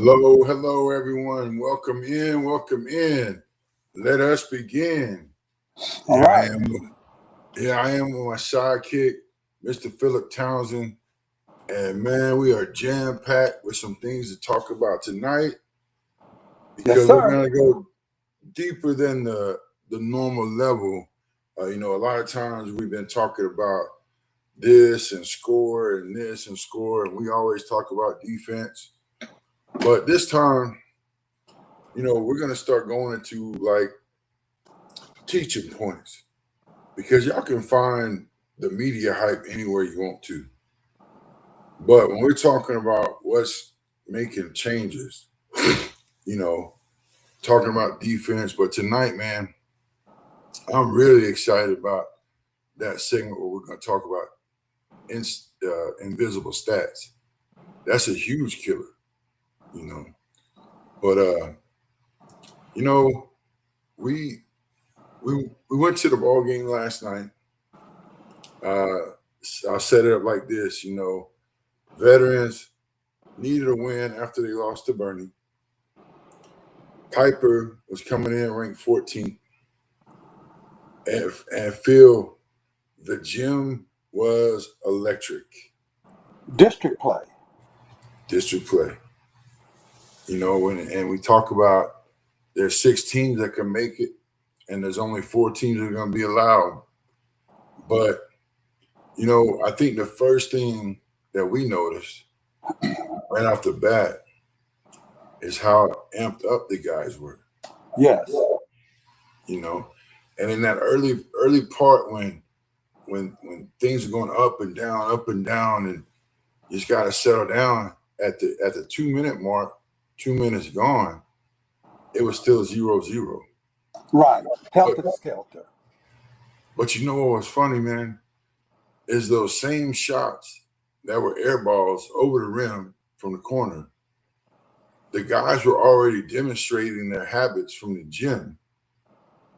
Hello, hello, everyone. Welcome in, welcome in. Let us begin. All Here I right. am. Here I am with my sidekick, Mr. Philip Townsend. And man, we are jam-packed with some things to talk about tonight because Yes, we're sir. going to go deeper than the normal level. A lot of times we've been talking about this and score and this and score, and we always talk about defense. But this time, we're going to start going into like teaching points because y'all can find the media hype anywhere you want to. But when we're talking about what's making changes, talking about defense, but tonight, man, I'm really excited about that segment where we're going to talk about invisible stats. That's a huge killer, you know. But we went to the ball game last night. I'll set it up like this, veterans needed a win after they lost to Bernie. Pieper was coming in ranked 14th. And Phil, the gym was electric. District play. District play. And we talk about there's 6 teams that can make it, and there's only 4 teams that are going to be allowed. But, I think the first thing that we noticed right off the bat is how amped up the guys were. Yes. And in that early part when things are going up and down, and you just got to settle down at the 2-minute mark, 2 minutes gone, it was still 0-0. Right. Helter skelter. But you know what was funny, man, is those same shots that were air balls over the rim from the corner. The guys were already demonstrating their habits from the gym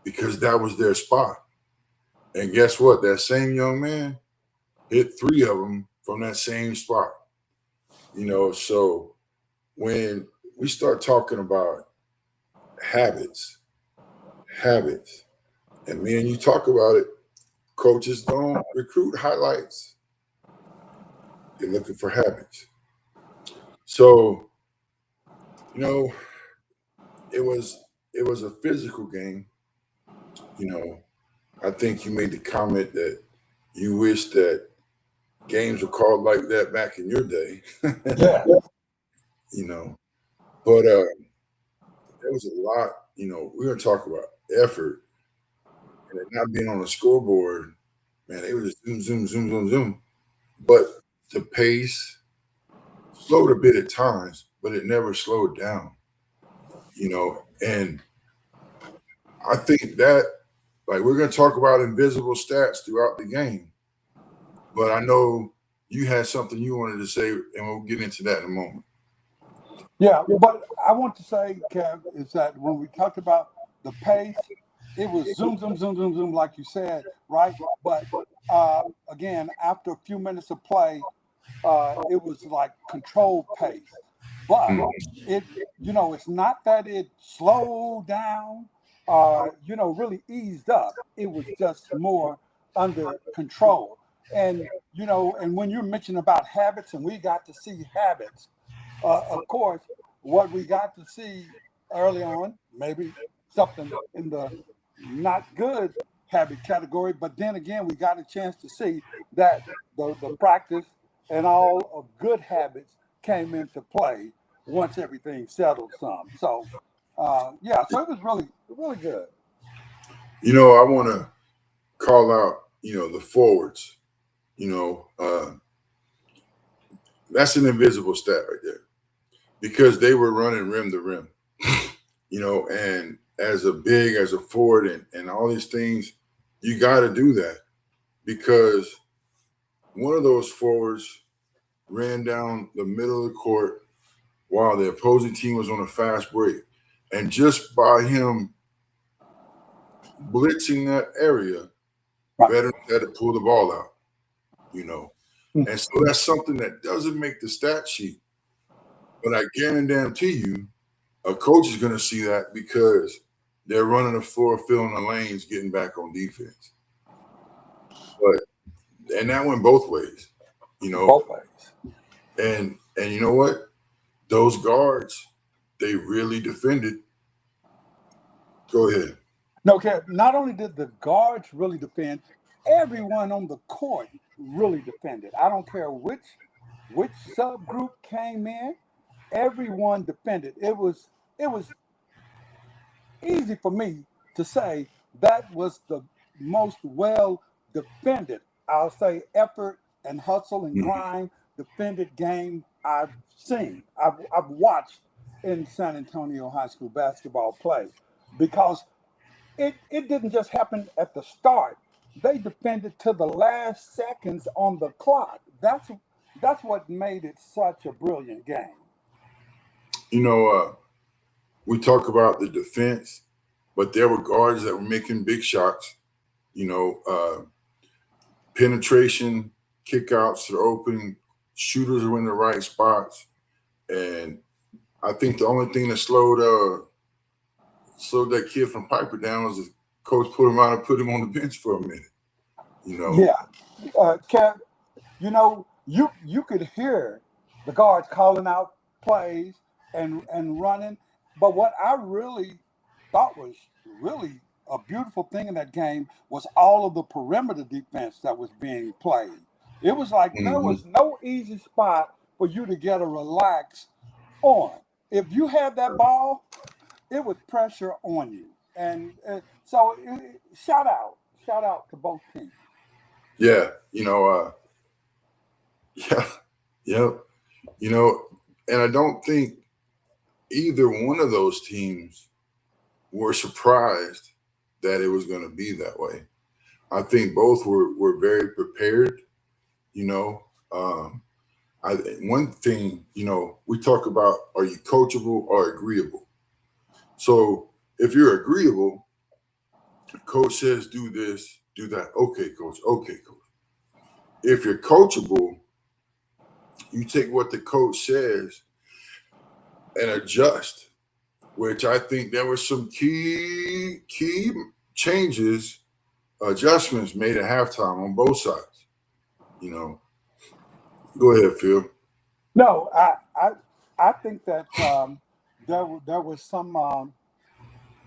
because that was their spot. And guess what? That same young man hit 3 of them from that same spot. So when we start talking about habits, and me and you talk about it, coaches don't recruit highlights. They're looking for habits. So, it was a physical game. I think you made the comment that you wish that games were called like that back in your day. Yeah. But there was a lot, we're going to talk about effort and it not being on the scoreboard. Man, they were just zoom. But the pace slowed a bit at times, but it never slowed down, and I think that, like, we're going to talk about invisible stats throughout the game, but I know you had something you wanted to say, and we'll get into that in a moment. Yeah, but I want to say, Kev, is that when we talked about the pace, it was zoom, like you said, right? But again, after a few minutes of play, it was like controlled pace. But it's not that it slowed down, really eased up. It was just more under control. And and when you mentioned about habits, and we got to see habits, of course, what we got to see early on, maybe something in the not good habit category, but then again, we got a chance to see that the practice and all of good habits came into play once everything settled some. So, so it was really good. I want to call out, the forwards. That's an invisible stat right there because they were running rim to rim, and as a forward and all these things, you got to do that because one of those forwards ran down the middle of the court while the opposing team was on a fast break. And just by him blitzing that area, veterans had to pull the ball out, And so that's something that doesn't make the stat sheet. But I guarantee you, a coach is going to see that because they're running the floor, filling the lanes, getting back on defense. And that went both ways, Both ways. And you know what? Those guards, they really defended. Go ahead. No, Kev, not only did the guards really defend, everyone on the court really defended. I don't care which subgroup came in, everyone defended. It was easy for me to say that was the most well defended, I'll say, effort and hustle and Mhm. grind defended game I've seen. I've watched in San Antonio high school basketball play because it didn't just happen at the start. They defended to the last seconds on the clock. That's what made it such a brilliant game. You know, we talk about the defense, but there were guards that were making big shots. You know, penetration, kickouts to the open, shooters were in the right spots, and I think the only thing that slowed that kid from Pieper down was the coach put him out and put him on the bench for a minute. You know. Yeah, Kev, you could hear the guards calling out plays and running. But what I really thought was really a beautiful thing in that game was all of the perimeter defense that was being played. It was like there Hmm. was no easy spot for you to get a relax on. If you had that ball, it was pressure on you. And so shout out to both teams. Yeah, yeah, yeah, you know, and I don't think either one of those teams were surprised that it was going to be that way. I think both were very prepared. You know, um, I one thing, we talk about, are you coachable or agreeable? So if you're agreeable, coach says do this, do that. Okay, coach. Okay, coach. If you're coachable, you take what the coach says and adjust. Which I think there were some key changes, adjustments made at halftime on both sides. You know, go ahead, Phil. No, I think that there was some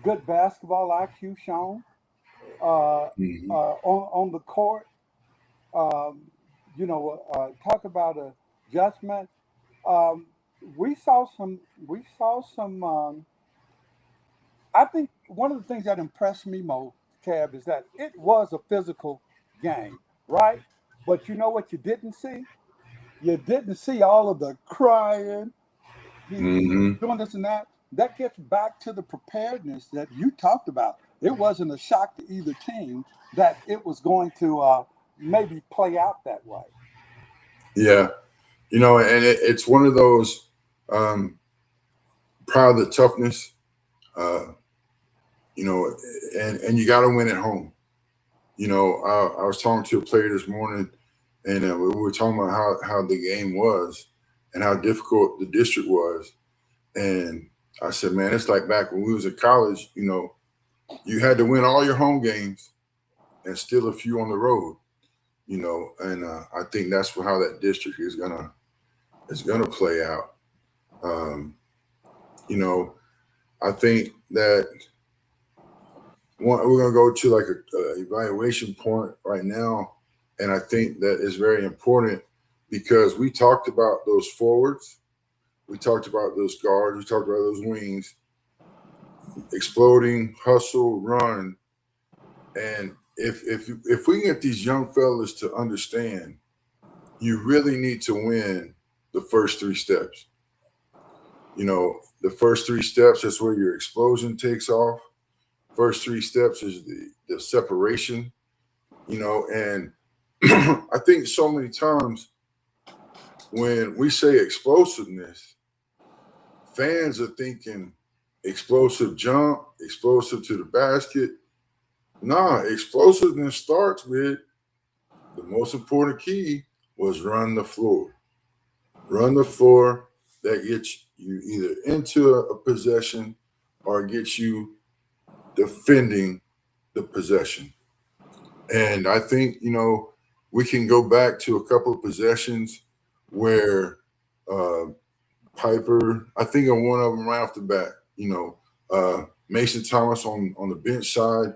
good basketball IQ shown Hmm. on the court. Talk about adjustment. Um, we saw some. I think one of the things that impressed me most, Cab, is that it was a physical game, right? But you know what you didn't see? You didn't see all of the crying. He's Hmm. doing this and that. That gets back to the preparedness that you talked about. It wasn't a shock to either team that it was going to maybe play out that way. Yeah, and it's one of those, um, proud of the toughness, uh, you know, and you got to win at home. I was talking to a player this morning, and we were talking about how the game was and how difficult the district was. And I said, man, it's like back when we was in college. You had to win all your home games and still a few on the road. And I think that's how that district is gonna play out. Um, you know, I think that we're gonna go to like a evaluation point right now, and I think that is very important because we talked about those forwards, we talked about those guards, we talked about those wings, exploding, hustle, run, and if we get these young fellas to understand, you really need to win the first three steps. The first three steps, that's where your explosion takes off. First three steps is the separation, and I think so many times when we say explosiveness, fans are thinking explosive jump, explosive to the basket. Nah, explosiveness starts with the most important key was run the floor. Run the floor. that gets you either into a possession or gets you defending the possession. And I think, we can go back to a couple of possessions where Pieper, I think on one of them right off the bat, Mason Thomas on the bench side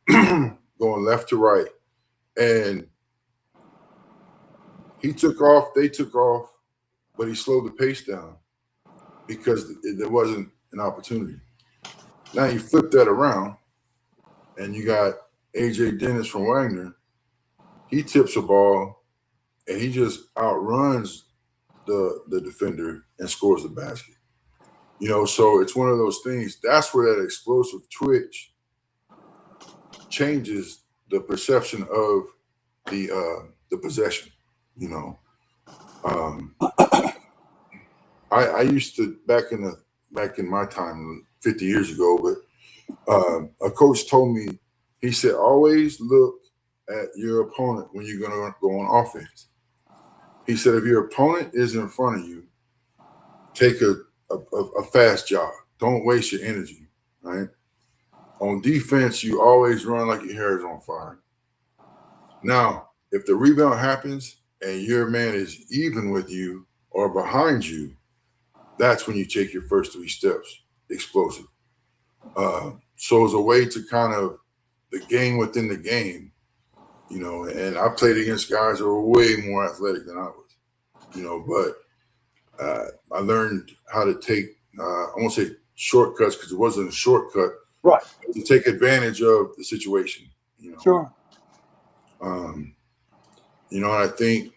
going left to right. And he took off, they took off, but he slowed the pace down because there wasn't an opportunity. Now you flip that around and you got AJ Dennis from Wagner. He tips a ball and he just outruns the defender and scores the basket. So it's one of those things. That's where that explosive twitch changes the perception of the possession. I used to back in my time 50 years ago, but a coach told me, he said, always look at your opponent when you're going to go on offense. He said, if your opponent is in front of you, take a fast jog. Don't waste your energy, right? On defense, you always run like your hair is on fire. Now, if the rebound happens and your man is even with you or behind you, that's when you take your first 3 steps, explosive. So it's a way to kind of the game within the game, and I played against guys that were way more athletic than I was, but I learned how to take, I won't say shortcuts because it wasn't a shortcut, right? To take advantage of the situation, Sure. And I think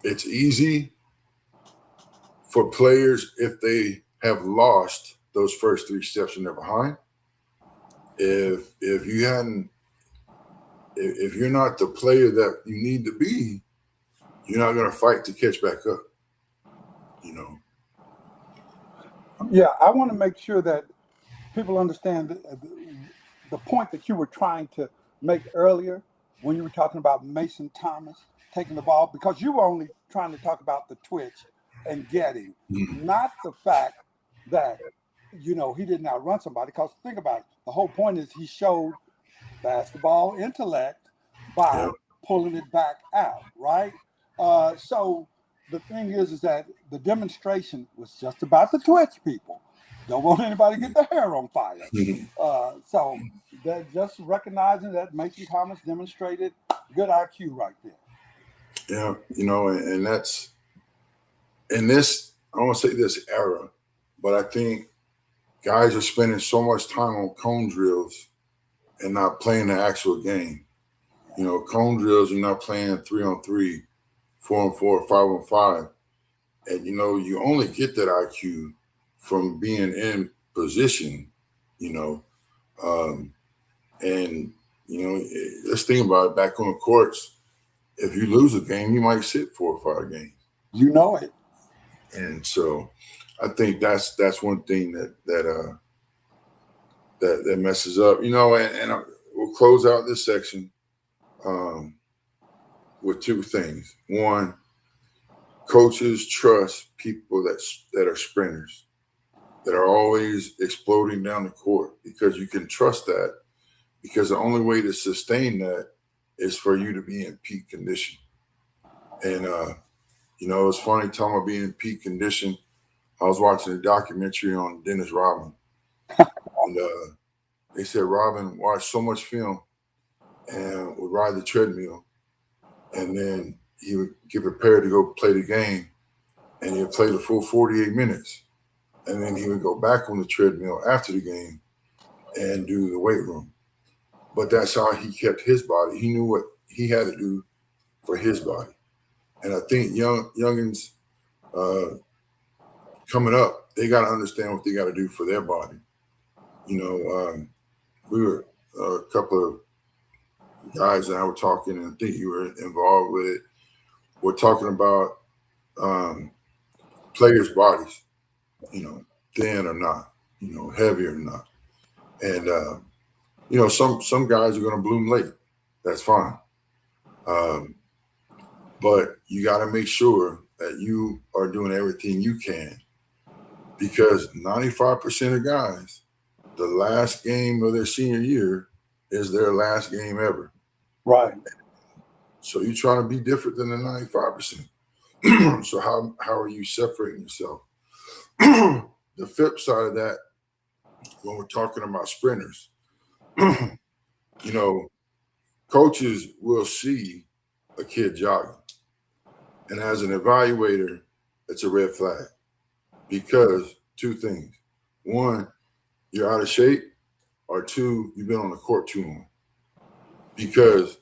it's easy for players if they have lost those first 3 steps and they're behind. If you're not the player that you need to be, you're not going to fight to catch back up. Yeah, I want to make sure that people understand the point that you were trying to make earlier when you were talking about Mason Thomas taking the ball, because you were only trying to talk about the twitch and getting, not the fact that, he didn't outrun somebody. Because think about it, the whole point is he showed basketball intellect by pulling it back out, right? So the thing is that the demonstration was just about the twitch, people. Don't want anybody to get their hair on fire. So that just recognizing that Mason Thomas demonstrated good IQ right there. Yeah, and that's in this, I don't want to say this era, but I think guys are spending so much time on cone drills and not playing the actual game. Cone drills, you're not playing 3-on-3, 4-on-4, 5-on-5. And, you only get that IQ from being in position, and, let's think about it back on the courts. If you lose a game, you might sit 4 or 5 games. You know it. And so I think that's one thing that messes up, and we'll close out this section with 2 things. One, coaches trust people that are sprinters, that are always exploding down the court, because you can trust that, because the only way to sustain that is for you to be in peak condition. And, it's funny talking about being in peak condition. I was watching a documentary on Dennis Rodman, and they said Rodman watched so much film and would ride the treadmill, and then he would get prepared to go play the game, and he would play the full 48 minutes. And then he would go back on the treadmill after the game and do the weight room. But that's how he kept his body. He knew what he had to do for his body. And I think youngins coming up, they got to understand what they got to do for their body. We were a couple of guys and I were talking, and I think you were involved with it. We're talking about players' bodies, thin or not, heavy or not. And, some guys are going to bloom late. That's fine. But you got to make sure, that you are doing everything you can, because 95% of guys, the last game of their senior year is their last game ever. Right. So you're trying to be different than the 95%. So how are you separating yourself? The flip side of that, when we're talking about sprinters, you know, coaches will see a kid jogging, and as an evaluator, it's a red flag, because two things: one, you're out of shape, or two, you've been on the court too long. Because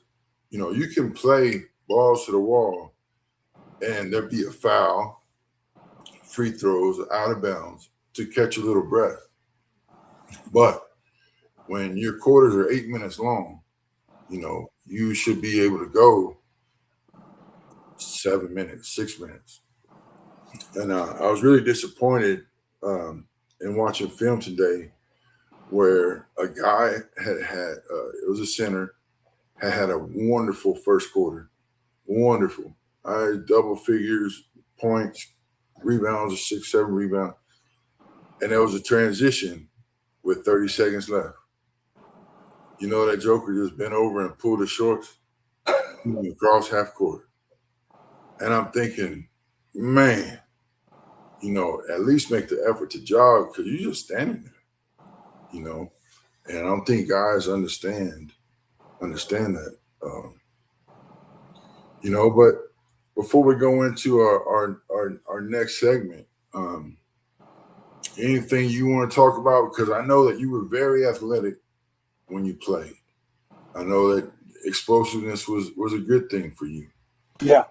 you can play balls to the wall and there be a foul, free throws, out of bounds to catch a little breath. But when your quarters are 8 minutes long, you should be able to go 7 minutes, 6 minutes. And I was really disappointed in watching film today where a guy it was a center, had a wonderful first quarter. Wonderful. I had double figures, points, rebounds, 6, 7 rebounds. And there was a transition with 30 seconds left. You know, that joker just bent over and pulled his shorts across half court. And I'm thinking, man, at least make the effort to jog, because you're just standing there. And I don't think guys understand that. But before we go into our next segment, anything you want to talk about? Because I know that you were very athletic when you played. I know that explosiveness was a good thing for you. Yeah.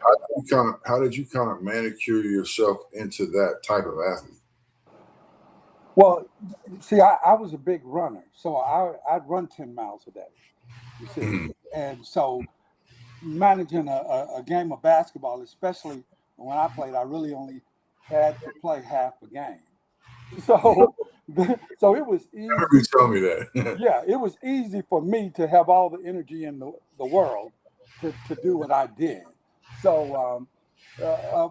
How did you kind of manicure yourself into that type of athlete? Well, see, I was a big runner, so I'd run 10 miles a day. You see, and so managing a game of basketball, especially when I played, I really only had to play half a game. So, so it was I remember you easy. telling me that. Yeah, it was easy for me to have all the energy in the world to do what I did. So,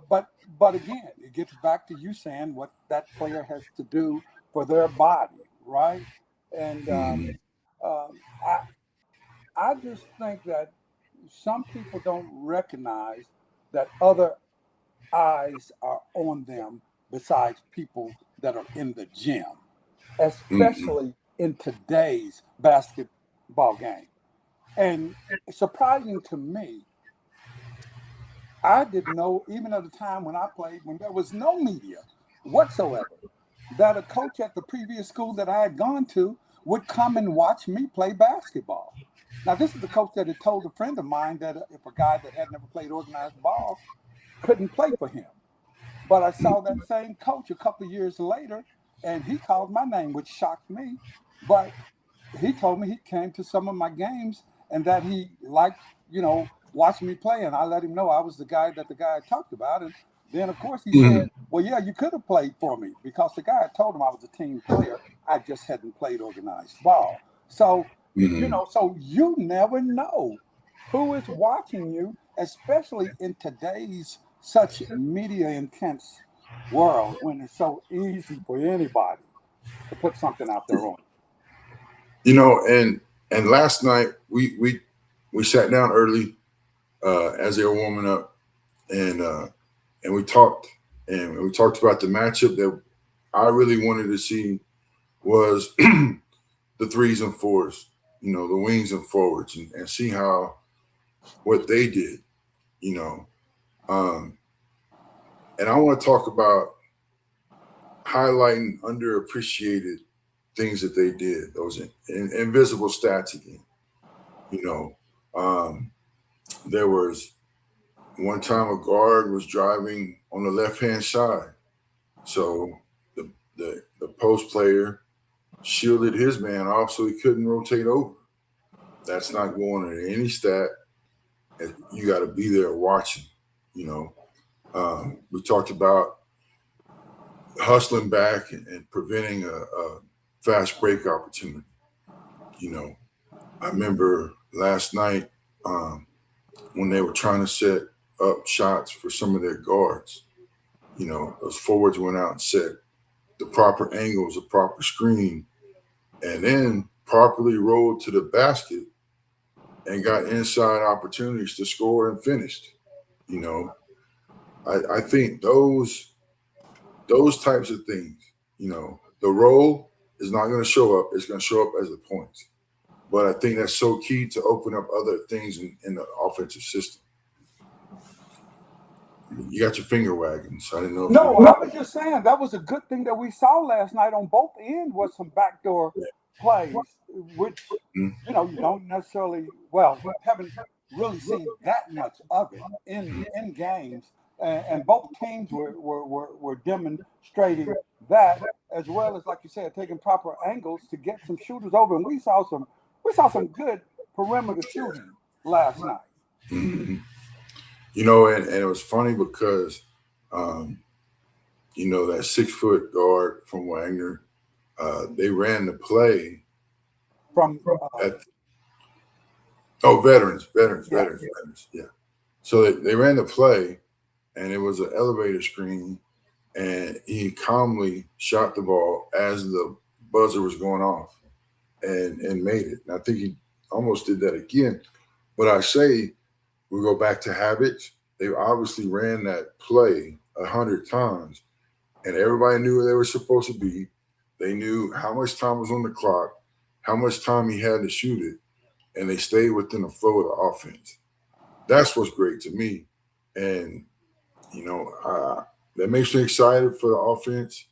but again, it gets back to you saying what that player has to do for their body, right? And Mhm. I I just think that some people don't recognize that other eyes are on them besides people that are in the gym, Mhm. especially in today's basketball game. And surprising to me, I didn't know, even at the time when I played, when there was no media whatsoever, that a coach at the previous school that I had gone to would come and watch me play basketball. Now, this is the coach that had told a friend of mine that if a guy that had never played organized ball couldn't play for him. But I saw that same coach a couple of years later, and he called my name, which shocked me. But he told me he came to some of my games and that he liked, watching me play. And I let him know I was the guy that the guy had talked about. And then, of course, he said, Mhm. well, yeah, you could have played for me, because the guy had told him I was a team player. I just hadn't played organized ball. So, Mhm. so you never know who is watching you, especially in today's such media intense world, when it's so easy for anybody to put something out there on. And last night we sat down early as they were warming up, and and we talked and we talked about the matchup that I really wanted to see was the threes and fours, the wings and forwards, and see how what they did, you know. Um, and I want to talk about highlighting underappreciated things that they did, those invisible stats again. You know, um, there was one time a guard was driving on the left hand side, so the post player shielded his man off so he couldn't rotate over. That's not going in any stat. You got to be there watching. You know, we talked about hustling back and preventing a fast break opportunity. You know, I remember last night when they were trying to set up shots for some of their guards. those forwards went out and set the proper angles, the proper screen, and then properly rolled to the basket and got inside opportunities to score and finished. You know, I think those types of things, the role is not going to show up. It's going to show up as the points. But I think that's so key to open up other things in the offensive system. You got your finger wagging, so I didn't know if No, you. I was just saying that was a good thing that we saw last night on both ends was some backdoor plays, which Mm-hmm. you don't necessarily haven't really seen that much of it in games, and both teams were demonstrating that as well as like you said, taking proper angles to get some shooters over, and we saw some good perimeter shooting last night. Mm-hmm. And it was funny because, um, that 6 foot guard from Wagner, they ran the play From at veterans, yeah, yeah. So they ran the play, and it was an elevator screen, and he calmly shot the ball as the buzzer was going off, and made it. And I think he almost did that again. But I say we go back to habits. They obviously ran that play 100 times, and everybody knew where they were supposed to be. They knew how much time was on the clock, how much time he had to shoot it, and they stayed within the flow of the offense. That's what's great to me, and that makes me excited for the offense.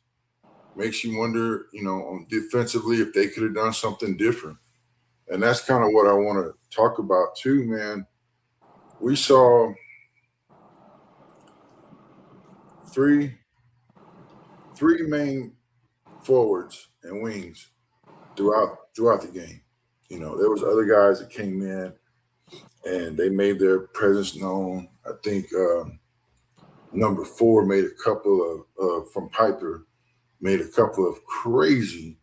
Makes you wonder, on defensively if they could have done something different, and that's kind of what I want to talk about too, man. We saw three main forwards and wings throughout the game. There was other guys that came in and they made their presence known. I think number 4 made a couple of from Pieper made a couple of crazy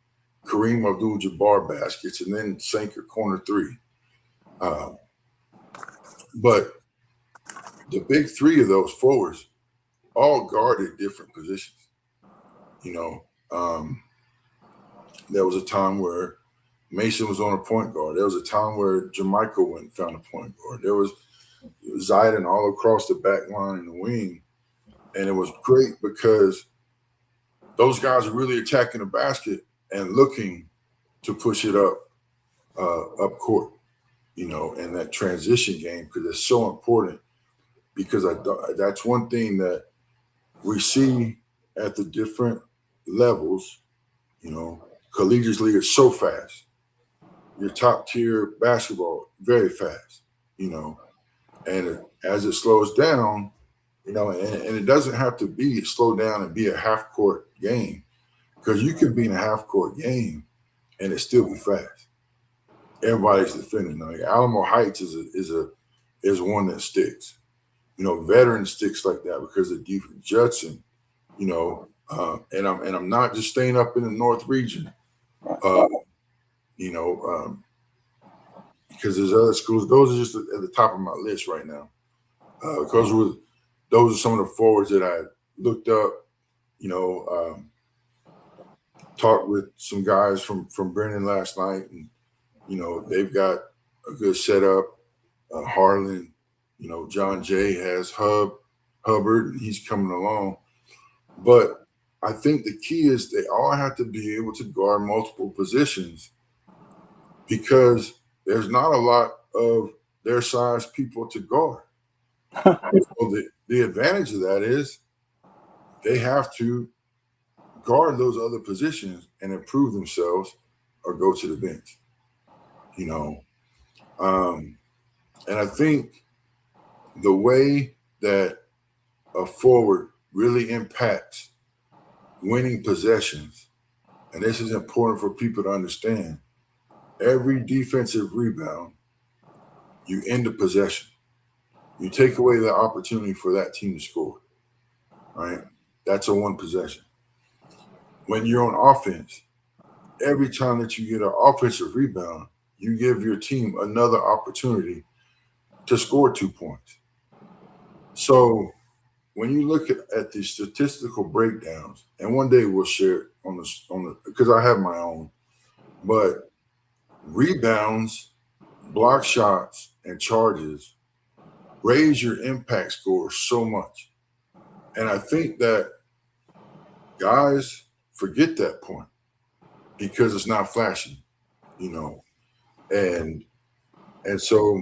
Kareem Abdul-Jabbar baskets and then sank a corner 3. Um, but the big 3 of those forwards all guarded different positions. You know, um, there was a time where Mason was on a point guard. There was a time where Jamaica went and found a point guard. There was Zidane all across the back line in the wing. And it was great because those guys are really attacking the basket and looking to push it up court, and that transition game because it's so important because that's one thing that we see at the different levels, collegiate league is so fast. Your top tier basketball, very fast, and as it slows down, and it doesn't have to be slow down and be a half court game because you can be in a half court game and it still be fast. Everybody's defending. Like Alamo Heights is one that sticks. Veteran sticks like that because of defense. Judson, and I'm not just staying up in the North region, uh, you know, um, because there's other schools. Those are just at the top of my list right now. Because those are some of the forwards that I looked up. You know, talked with some guys from Brennan last night, and they've got a good setup. Harlan, John Jay has Hubbard, and he's coming along. But I think the key is they all have to be able to guard multiple positions because there's not a lot of their size people to guard. So the advantage of that is they have to guard those other positions and improve themselves or go to the bench. You know, um, and I think the way that a forward really impacts winning possessions, and this is important for people to understand, every defensive rebound, you end the possession. You take away the opportunity for that team to score, right? That's a one possession. When you're on offense, every time that you get an offensive rebound, you give your team another opportunity to score 2 points. So when you look at the statistical breakdowns, and one day we'll share it on the because I have my own, but rebounds, block shots, and charges raise your impact score so much. And I think that guys forget that point because it's not flashy, you know. And so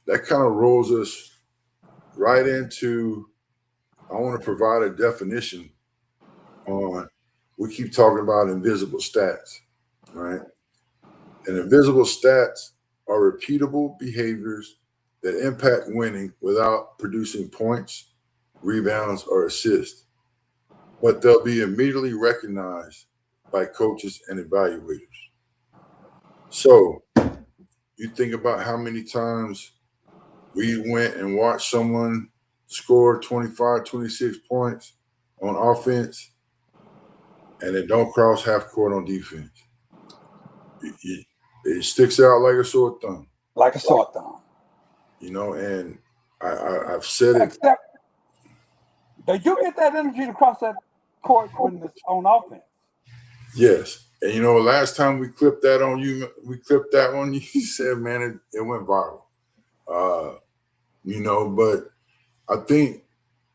that kind of rolls us right into I want to provide a definition on we keep talking about invisible stats, right? And invisible stats are repeatable behaviors that impact winning without producing points, rebounds, or assists, but they'll be immediately recognized by coaches and evaluators. So you think about how many times we went and watched someone score 25, 26 points on offense and they don't cross half court on defense. It sticks out like a sore thumb. Like a sore thumb. You know, and I've said it. Except that you get that energy to cross that court when it's on offense. Yes. And you know, last time we clipped that on you, you said, man, it went viral. You know, but I think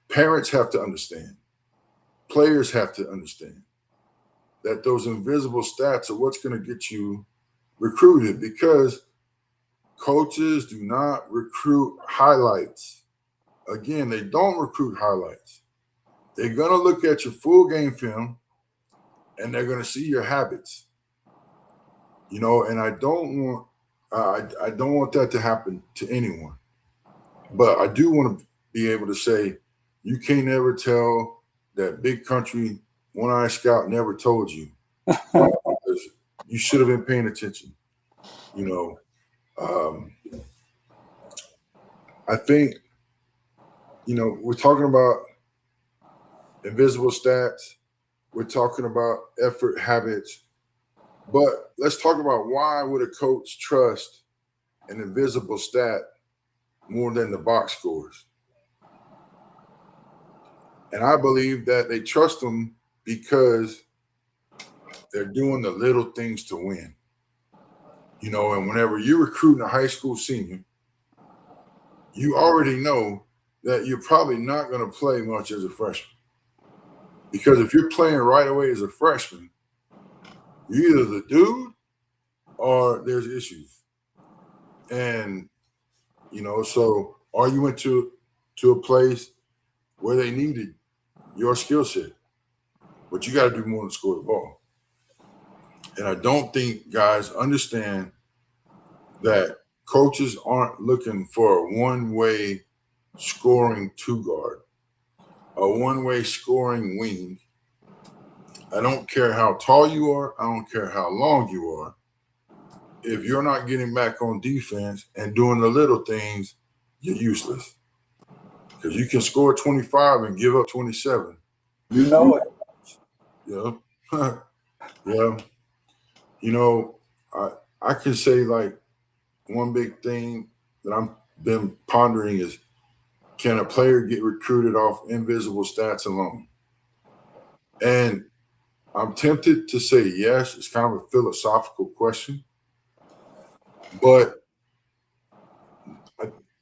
parents have to understand, players have to understand that those invisible stats are what's going to get you recruited because coaches do not recruit highlights. Again, they don't recruit highlights. They're going to look at your full game film and they're going to see your habits. You know, and I don't want that to happen to anyone. But I do want to be able to say you can't ever tell that big country one-eye scout never told you. You should have been paying attention. You know, I think, you know, we're talking about invisible stats. We're talking about effort habits. But let's talk about why would a coach trust an invisible stat more than the box scores? And I believe that they trust them because they're doing the little things to win. You know, and whenever you're recruiting a high school senior, you already know that you're probably not going to play much as a freshman. Because if you're playing right away as a freshman, you're either the dude or there's issues. And, you know, so or you went to a place where they needed your skill set, but you got to do more than score the ball. And I don't think guys understand that coaches aren't looking for a one-way scoring two guard, a one-way scoring wing. I don't care how tall you are. I don't care how long you are. If you're not getting back on defense and doing the little things, you're useless. Because you can score 25 and give up 27. You know it. Yeah. Yeah. You know, I can say like one big thing that I've been pondering is can a player get recruited off invisible stats alone? And I'm tempted to say yes. It's kind of a philosophical question. But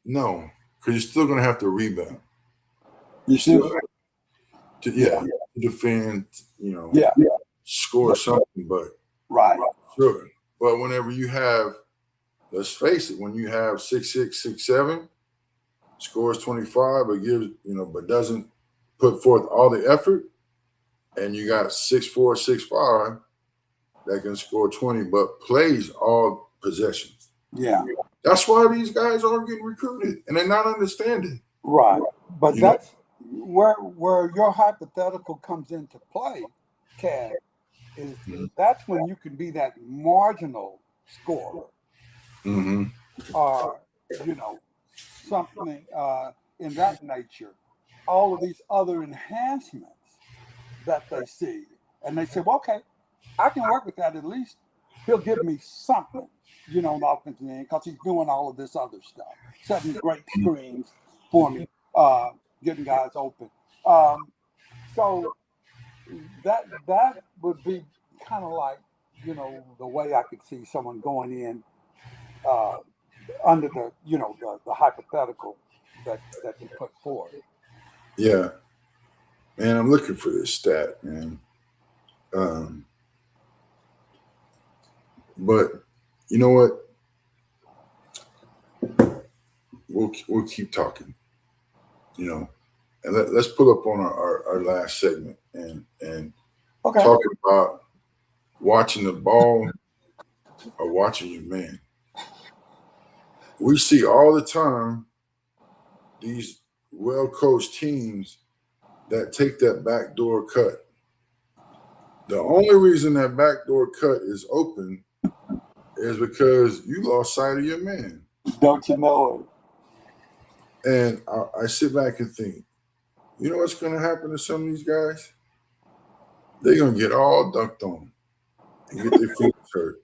no, because you're still going to have to rebound. You still to defend, you know, score something, but right. Sure. But whenever you have, let's face it, when you have 6'6", 6'7", scores 25, but gives, you know, but doesn't put forth all the effort, and you got 6'4", 6'5", that can score 20, but plays all possessions. Yeah. That's why these guys aren't getting recruited, and they're not understanding. Right. But that's where your hypothetical comes into play, Cad, is that's when you can be that marginal scorer. Mm-hmm. Or, you know, something in that nature. All of these other enhancements that they see. And they say, well, okay, I can work with that. At least he'll give me something, you know, on the offensive end because he's doing all of this other stuff, setting great screens for me, getting guys open. So that would be kind of like, the way I could see someone going in under the hypothetical that you put forward. Yeah, man, I'm looking for this stat, man. But you know what? We'll keep talking. And let's pull up on our last segment and Okay. talking about watching the ball or watching your man. We see all the time these well-coached teams that take that backdoor cut. The only reason that backdoor cut is open is because you lost sight of your man. Don't you know it? And I sit back and think, you know what's going to happen to some of these guys? They're going to get all dunked on and get their feet hurt.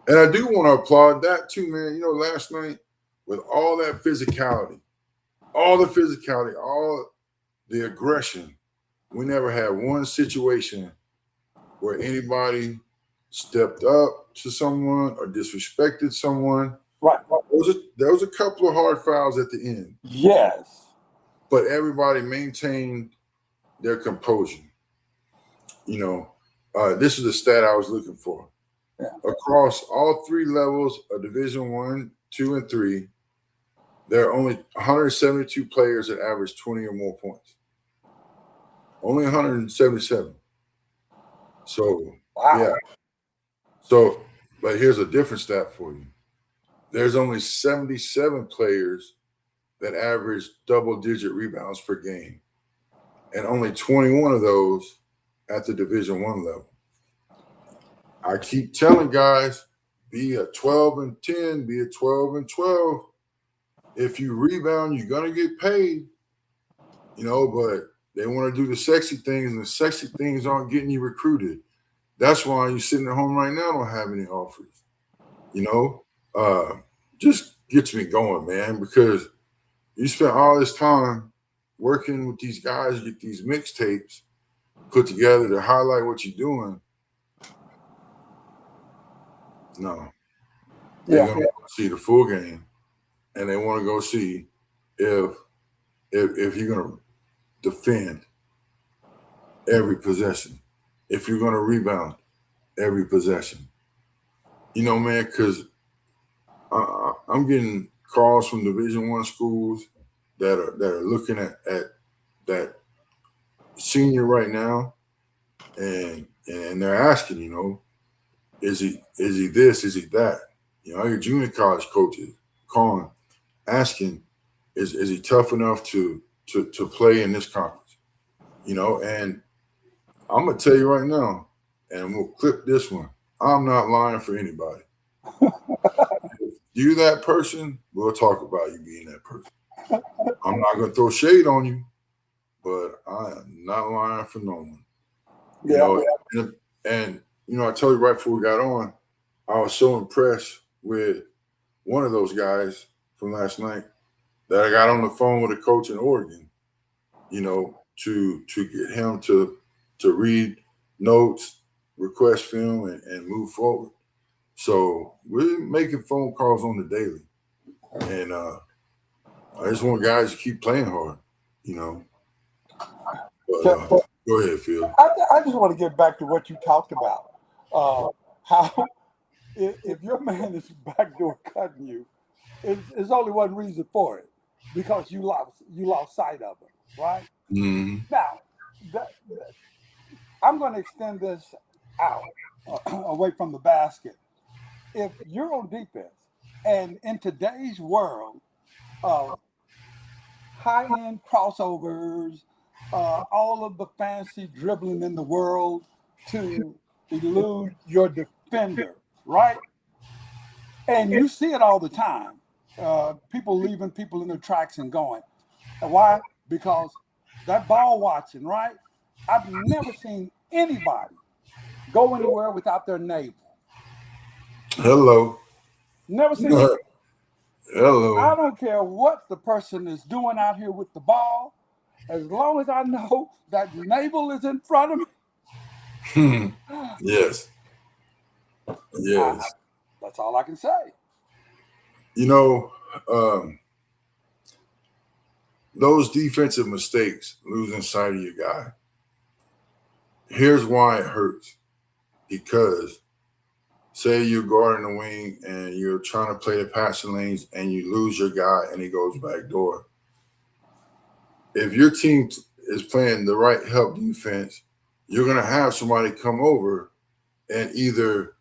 And I do want to applaud that too, man. Last night with all that physicality, all the aggression, we never had one situation where anybody stepped up to someone or disrespected someone. Right. There was a couple of hard fouls at the end. Yes. But everybody maintained their composure. This is the stat I was looking for. Yeah. Across all three levels of Division 1, 2, and 3, there are only 172 players that average 20 or more points. Only 177. So, wow. Yeah. So, but here's a different stat for you. There's only 77 players that average double-digit rebounds per game, and only 21 of those at the Division 1 level. I keep telling guys, be a 12 and 10, be a 12 and 12. If you rebound, you're going to get paid, but they want to do the sexy things, and the sexy things aren't getting you recruited. That's why you're sitting at home right now, don't have any offers. Just gets me going, man, because you spent all this time working with these guys, get these mixtapes put together to highlight what you're doing. No. They're going to see the full game, and they want to go see if you're going to defend every possession, if you're going to rebound every possession. Man, because I'm getting calls from Division 1 schools that are looking at that senior right now, and they're asking, is he this, is he that? I hear junior college coaches calling, asking, is he tough enough to play in this conference? And I'm gonna tell you right now, and we'll clip this one. I'm not lying for anybody. If you're that person, we'll talk about you being that person. I'm not gonna throw shade on you, but I am not lying for no one. And I told you right before we got on, I was so impressed with one of those guys from last night that I got on the phone with a coach in Oregon, to get him to read notes, request film, and move forward. So we're making phone calls on the daily. And I just want guys to keep playing hard, But, go ahead, Phil. I just want to get back to what you talked about. How if your man is backdoor cutting you, there's only one reason for it, because you lost sight of him, right? Mm-hmm. Now, I'm going to extend this out away from the basket. If you're on defense, and in today's world of high-end crossovers, all of the fancy dribbling in the world to elude your defender, right? And you see it all the time. People leaving people in their tracks and going. Why? Because that ball watching, right? I've never seen anybody go anywhere without their navel. Hello. Never seen it. Hello. I don't care what the person is doing out here with the ball. as long as I know that navel is in front of me, Yes. Yes. that's all I can say. You know, those defensive mistakes, losing sight of your guy, here's why it hurts. Because say you're guarding the wing and you're trying to play the passing lanes and you lose your guy and he goes back door. If your team is playing the right help defense, you're going to have somebody come over and either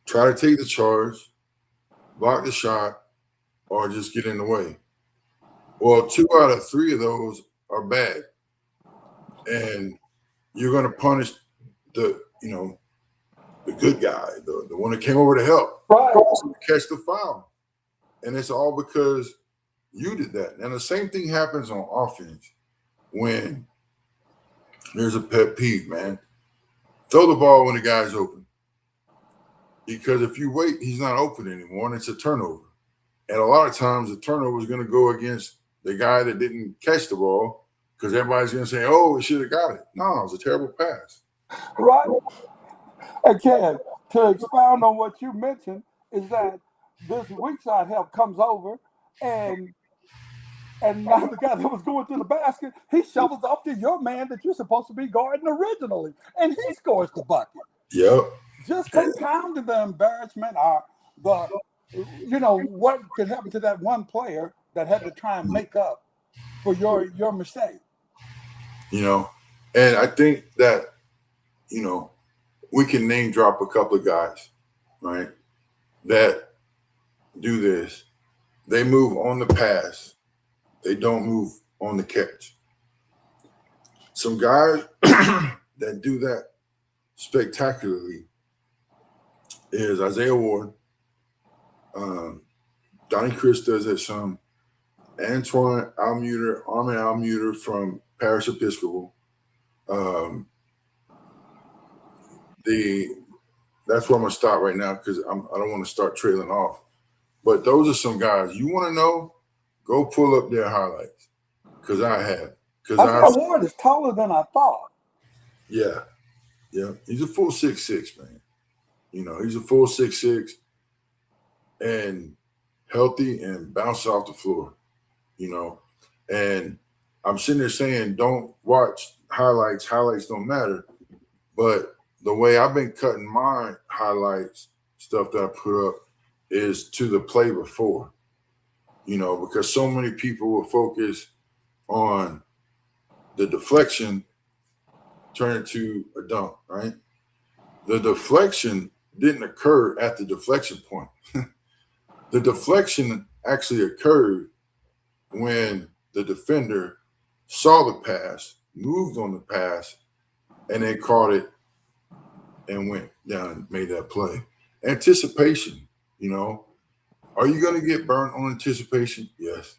try to take the charge, block the shot, or just get in the way. Well, 2 out of 3 of those are bad. And you're going to punish the good guy, the one that came over to help, Right. catch the foul. And it's all because you did that. And the same thing happens on offense when there's a pet peeve, man. Throw the ball when the guy's open. Because if you wait, he's not open anymore, and it's a turnover. And a lot of times the turnover is going to go against the guy that didn't catch the ball because everybody's going to say, oh, he should have got it. No, it was a terrible pass. Right. Again, to expound on what you mentioned, is that this weak side help comes over and now the guy that was going to the basket, he shovels off to your man that you're supposed to be guarding originally, and he scores the bucket. Yep. Just compounding the embarrassment or what could happen to that one player that had to try and make up for your mistake. And I think that, we can name drop a couple of guys, right, that do this. They move on the pass. They don't move on the catch. Some guys that do that spectacularly is Isaiah Ward. Donnie Chris does it some. Antoine Almuter, Armin Almuter from Paris Episcopal. That's where I'm gonna stop right now because I don't want to start trailing off. But those are some guys you want to know. Go pull up their highlights because I have. Isaiah Ward is taller than I thought. Yeah, he's a full 6'6", man. He's a full 6'6", and healthy and bounce off the floor. And I'm sitting there saying, don't watch highlights. Highlights don't matter. But the way I've been cutting my highlights, stuff that I put up, is to the play before. Because so many people will focus on the deflection, turn it to a dunk, right? The deflection didn't occur at the deflection point. The deflection actually occurred when the defender saw the pass, moved on the pass, and then caught it and went down and made that play. Anticipation, are you going to get burnt on anticipation? Yes.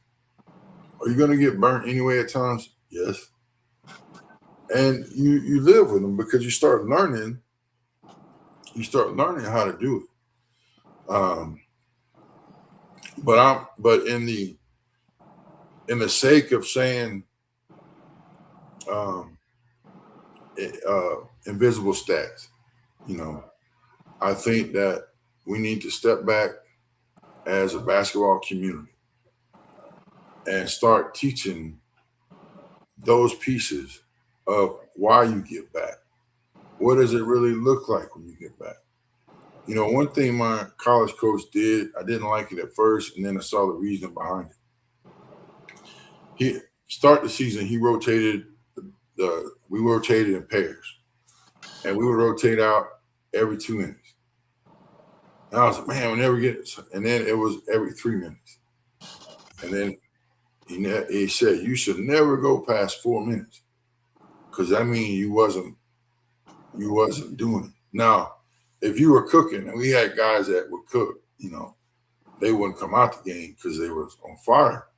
Are you going to get burnt anyway at times? Yes. And you live with them because you start learning how to do it. But in the sake of saying invisible stats, I think that we need to step back as a basketball community and start teaching those pieces of why you get back. What does it really look like when you get back? One thing my college coach did, I didn't like it at first, and then I saw the reason behind it. He start the season, we rotated in pairs, and we would rotate out every 2 minutes. And I was like, man, we never get it. And then it was every 3 minutes. And then he said, you should never go past 4 minutes because that means you wasn't doing it. Now, if you were cooking, and we had guys that would cook, they wouldn't come out the game because they were on fire.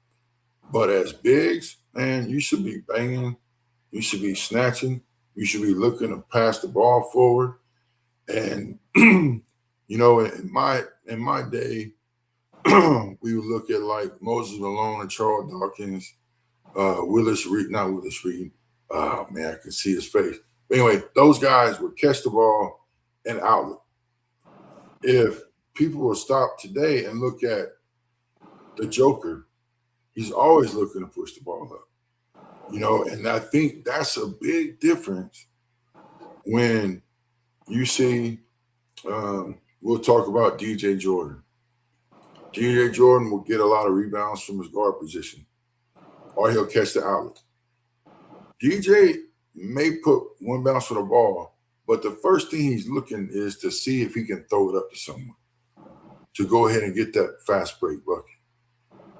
But as bigs, man, you should be banging, you should be snatching, you should be looking to pass the ball forward. And in my day, we would look at like Moses Malone and Charles Dawkins Willis Reed, not Willis Reed. Oh man, I can see his face. But anyway, those guys would catch the ball and outlet. If people will stop today and look at the Joker, he's always looking to push the ball up. And I think that's a big difference when you see, we'll talk about DJ Jordan. DJ Jordan will get a lot of rebounds from his guard position, or he'll catch the outlet. DJ may put one bounce for the ball, but the first thing he's looking is to see if he can throw it up to someone to go ahead and get that fast break bucket.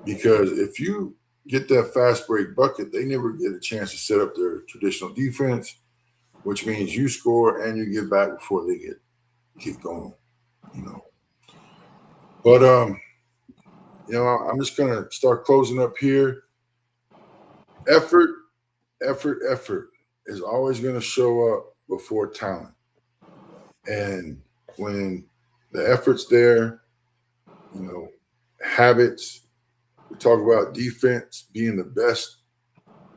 Because if you get that fast break bucket, they never get a chance to set up their traditional defense, which means you score and you get back before they get going. But I'm just gonna start closing up here. Effort is always gonna show up before talent. And when the effort's there, habits. We talk about defense being the best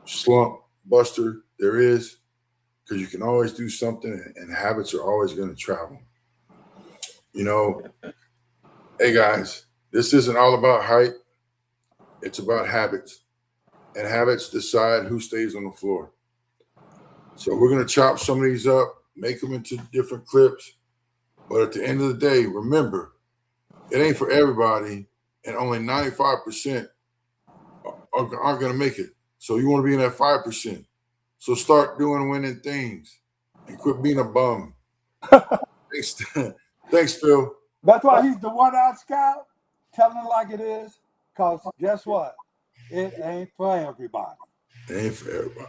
slump buster there is, because you can always do something, and habits are always going to travel. Hey guys, this isn't all about height. It's about habits, and habits decide who stays on the floor. So we're going to chop some of these up, make them into different clips. But at the end of the day, remember, it ain't for everybody, and only 95% aren't going to make it. So you want to be in that 5%. So start doing winning things and quit being a bum. Thanks, Phil. That's why he's the one-out scout, telling it like it is, because guess what? It ain't for everybody. It ain't for everybody.